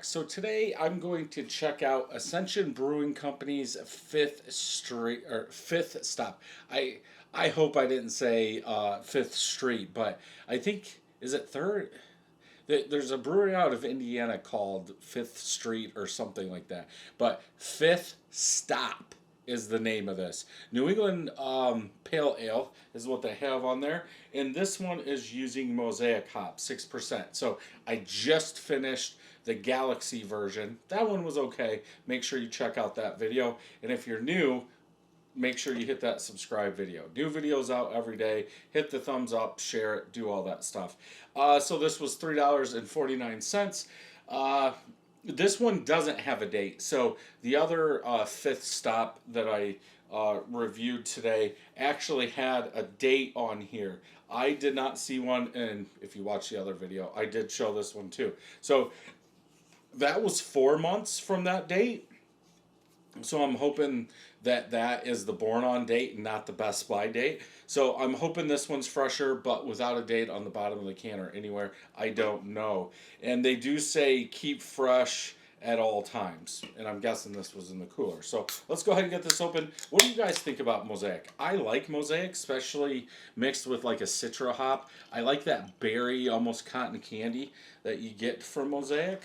back. So today I'm going to check out Ascension Brewing Company's fifth stop. I hope I didn't say Fifth Street, but I think is it third? There's a brewery out of Indiana called Fifth Street or something like that. But Fifth Stop is the name of this. New England Pale Ale is what they have on there. And this one is using Mosaic hops, 6%. So I just finished the Galaxy version. That one was okay. Make sure you check out that video. And if you're new, make sure you hit that subscribe video. New videos out every day. Hit the thumbs up, share it, do all that stuff. So this was $3.49. This one doesn't have a date. So the other fifth stop that I reviewed today actually had a date on here. I did not see one, and if you watch the other video, I did show this one too. So that was 4 months from that date. So I'm hoping that that is the born on date and not the Best By date. So I'm hoping this one's fresher, but without a date on the bottom of the can or anywhere. I don't know. And they do say keep fresh at all times. And I'm guessing this was in the cooler. So let's go ahead and get this open. What do you guys think about Mosaic? I like Mosaic, especially mixed with like a Citra hop. I like that berry, almost cotton candy that you get from Mosaic.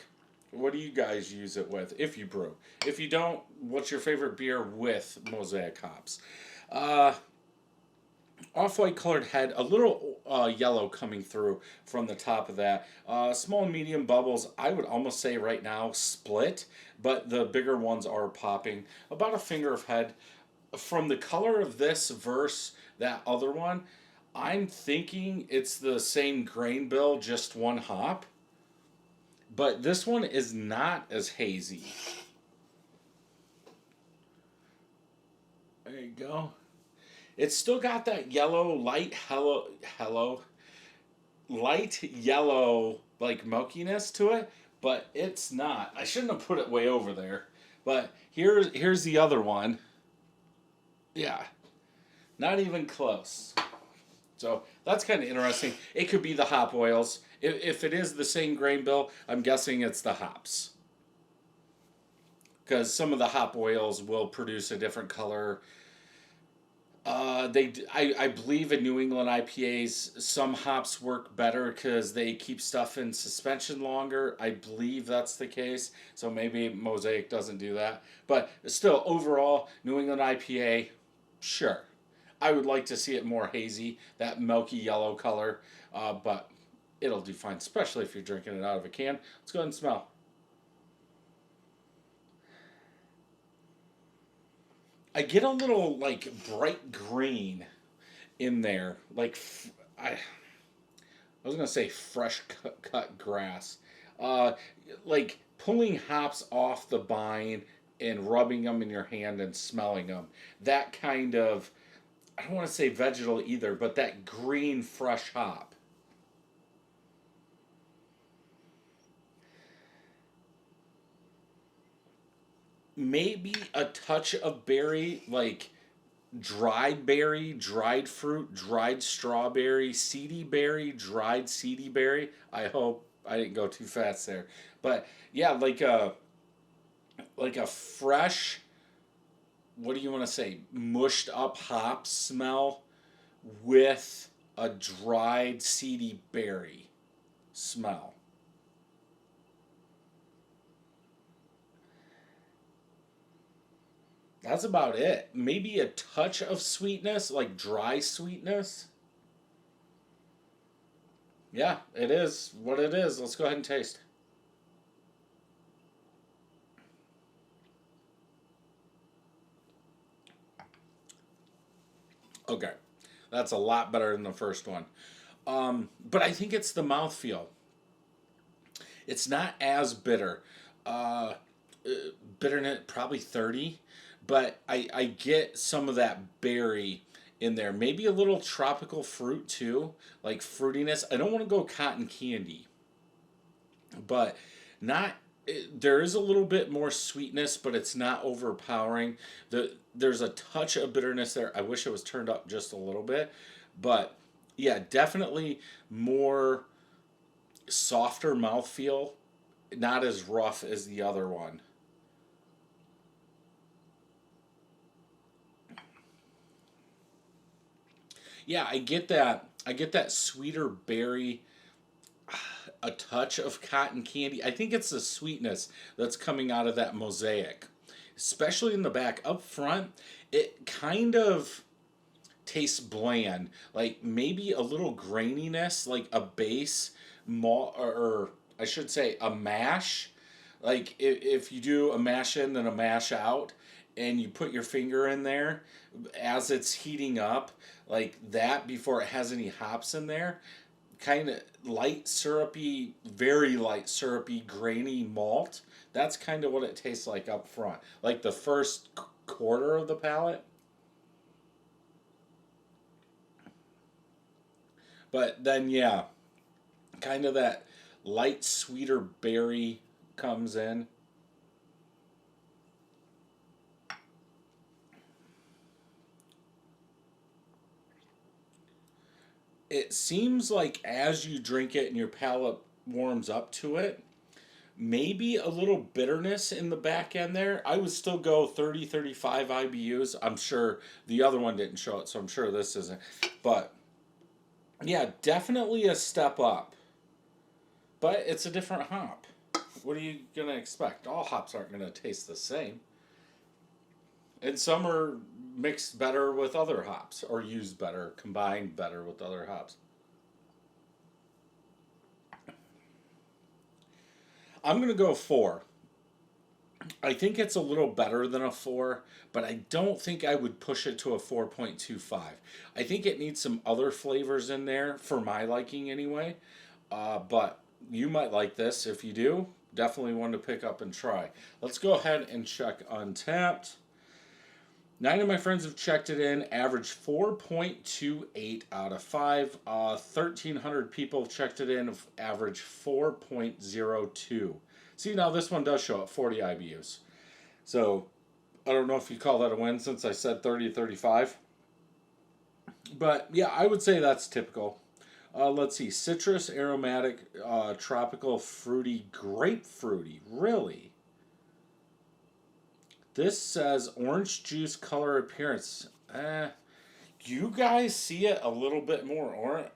What do you guys use it with if you brew? If you don't, what's your favorite beer with Mosaic hops? Off-white colored head, a little yellow coming through from the top of that. Small and medium bubbles, I would almost say right now split, but the bigger ones are popping. About a finger of head. From the color of this versus that other one, I'm thinking it's the same grain bill, just one hop. But this one is not as hazy. There you go. It's still got that yellow, light yellow, like milkiness to it, but it's not. I shouldn't have put it way over there. But here's the other one. Yeah, not even close. So that's kind of interesting. It could be the hop oils. If it is the same grain bill, I'm guessing it's the hops. Because some of the hop oils will produce a different color. I believe in New England IPAs, some hops work better because they keep stuff in suspension longer. I believe that's the case. So maybe Mosaic doesn't do that. But still, overall, New England IPA, sure. I would like to see it more hazy, that milky yellow color. But it'll do fine, especially if you're drinking it out of a can. Let's go ahead and smell. I get a little like bright green in there, like I was gonna say fresh cut grass, like pulling hops off the vine and rubbing them in your hand and smelling them. That kind of, I don't want to say vegetal either, but that green fresh hop. Maybe a touch of berry, like dried fruit, dried strawberry, seedy berry, dried seedy berry. I hope I didn't go too fast there. But yeah, like a fresh, what do you want to say, mushed up hop smell with a dried seedy berry smell. That's about it. Maybe a touch of sweetness, like dry sweetness. Yeah, it is what it is. Let's go ahead and taste. Okay, that's a lot better than the first one. But I think it's the mouthfeel. It's not as bitter. Uh, Bitterness probably 30, but I get some of that berry in there. Maybe a little tropical fruit too, like fruitiness. I don't want to go cotton candy, but not. There is a little bit more sweetness, but it's not overpowering. There's a touch of bitterness there. I wish it was turned up just a little bit, but yeah, definitely more softer mouthfeel not as rough as the other one. Yeah, I get that. I get that sweeter berry, a touch of cotton candy. I think it's the sweetness that's coming out of that mosaic, especially in the back. Up front, it kind of tastes bland, like maybe a little graininess, like a base malt, or I should say a mash. Like if you do a mash in then a mash out, and you put your finger in there as it's heating up, like that before it has any hops in there, kind of light syrupy, very light syrupy, grainy malt. That's kind of what it tastes like up front, like the first quarter of the palate. But then, yeah, kind of that light, sweeter berry comes in. It seems like as you drink it and your palate warms up to it, maybe a little bitterness in the back end there. I would still go 30, 35 IBUs. I'm sure the other one didn't show it, so I'm sure this isn't. But yeah, definitely a step up. But it's a different hop. What are you going to expect? All hops aren't going to taste the same. And some are mixed better with other hops or used better, combined better with other hops. I'm going to go 4. I think it's a little better than a 4, but I don't think I would push it to a 4.25. I think it needs some other flavors in there for my liking anyway. But you might like this. If you do, definitely one to pick up and try. Let's go ahead and check Untapped. 9 of my friends have checked it in, average 4.28 out of 5. 1,300 people have checked it in, average 4.02. See, now this one does show at 40 IBUs. So, I don't know if you call that a win since I said 30 to 35. But, yeah, I would say that's typical. Let's see, citrus, aromatic, tropical, fruity, grapefruity. Really? This says orange juice color appearance. You guys see it a little bit more orange?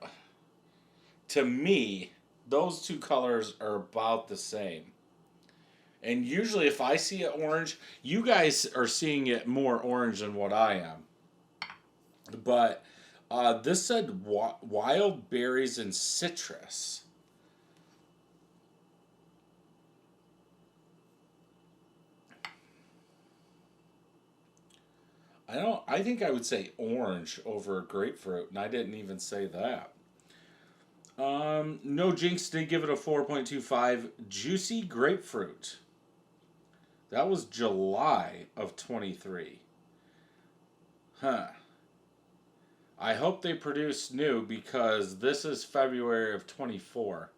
To me, those two colors are about the same. And usually, if I see it orange, you guys are seeing it more orange than what I am. But this said wild berries and citrus. I think I would say orange over grapefruit, and I didn't even say that. No Jinx did give it a 4.25. Juicy grapefruit. That was July of 23. Huh. I hope they produce new because this is February of 24.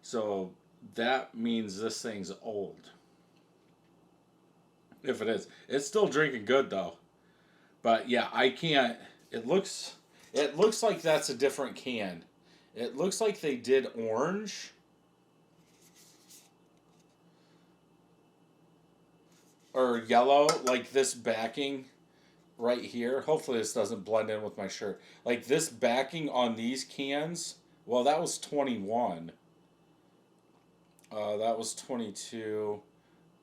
So that means this thing's old. If it is. It's still drinking good though. But yeah, I can't. It looks like that's a different can. It looks like they did orange or yellow, like this backing right here. Hopefully this doesn't blend in with my shirt. Like this backing on these cans. Well, that was 21. That was 22.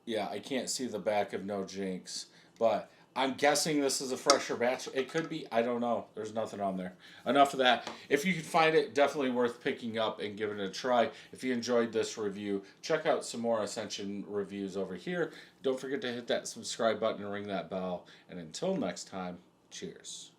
Yeah, I can't see the back of No Jinx, but I'm guessing this is a fresher batch. It could be. I don't know. There's nothing on there. Enough of that. If you can find it, definitely worth picking up and giving it a try. If you enjoyed this review, check out some more Ascension reviews over here. Don't forget to hit that subscribe button and ring that bell. And until next time, cheers.